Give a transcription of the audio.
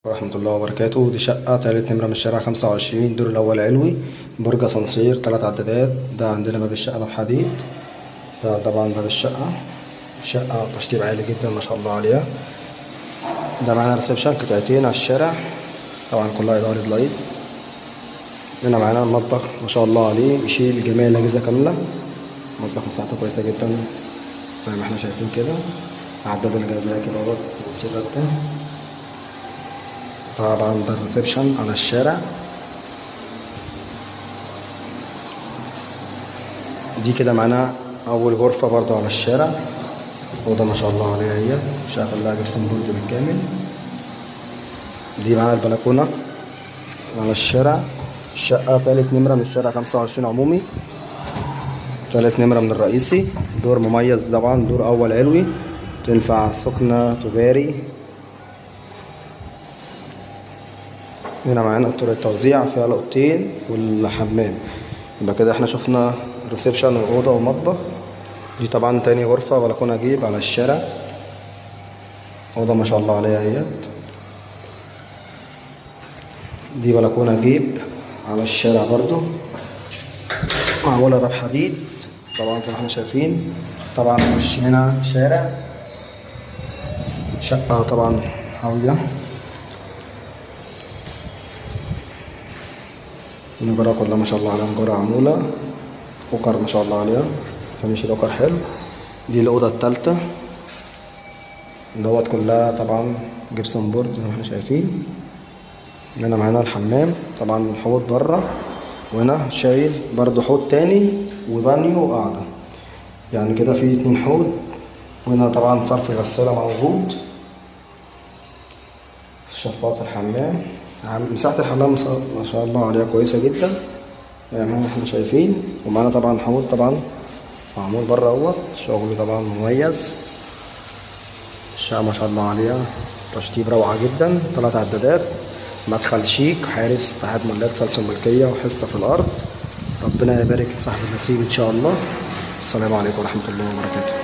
ورحمة الله وبركاته. دي شقة تالت نمرة من الشارع 25، الدور الأول علوي، برج أسانسير 3 عدادات. ده عندنا باب الشقة باب حديد. ده طبعا باب الشقة. شقة تشطيب عالي جدا ما شاء الله عليها. ده معانا ريسبشن قطعتين على الشارع، طبعا كلها إضاءة لايت. هنا معانا المطبخ ما شاء الله عليه، يشيل جميع الأجهزة كاملة. مطبخ مساحته كويسة جدا زي ما احنا شايفين كده. عداد الغازية كده اهوت السيرة ده. طبعا ده الريسبشن على الشارع. دي كده معانا اول غرفة برضو على الشارع، اوضة ما شاء الله عليها، هي شغال لها جبسن بورد بالكامل. دي معانا البلكونة على الشارع. الشقة تالت نمرة من الشارع 25 عمومي، تالت نمرة من الرئيسي. دور مميز طبعا، دور اول علوي، تنفع سكنة تجاري. هنا معانا طرق التوزيع فيها الأوضتين والحمام. يبقى كده احنا شفنا ريسبشن وأوضة ومطبخ. دي طبعا تاني غرفة، بلكونة جيب على الشارع، أوضة ما شاء الله عليها اهيت. دي بلكونة جيب على الشارع برضو، معمولة باب حديد طبعا زي ما احنا شايفين. طبعا مش هنا شارع، شقة طبعا حاوية. النجارة كلها ما شاء الله عليها نجارة عمولة، أوكر ما شاء الله عليها، فينيش الأوكر حلو. دي الأوضة التالتة دوت، كلها طبعا جبسن بورد زي ما احنا شايفين. هنا معانا الحمام، طبعا الحوض برا، وهنا شايل برضو حوض تاني وبانيو وقاعدة، يعني كده في 2 حوض. وهنا طبعا صرف غسالة موجود. شفاط الحمام، مساحة الحمام ما شاء الله عليها كويسة جدا زي ما احنا شايفين. ومعانا طبعا حوض طبعا معمول بره اهوت، شغل طبعا مميز. الشقة ما شاء الله عليها تشطيب روعة جدا، 3 عدادات، مدخل شيك، حارس تحت ملاك سلسلة ملكية وحصة في الأرض. ربنا يبارك لصاحب النصيب إن شاء الله. السلام عليكم ورحمة الله وبركاته.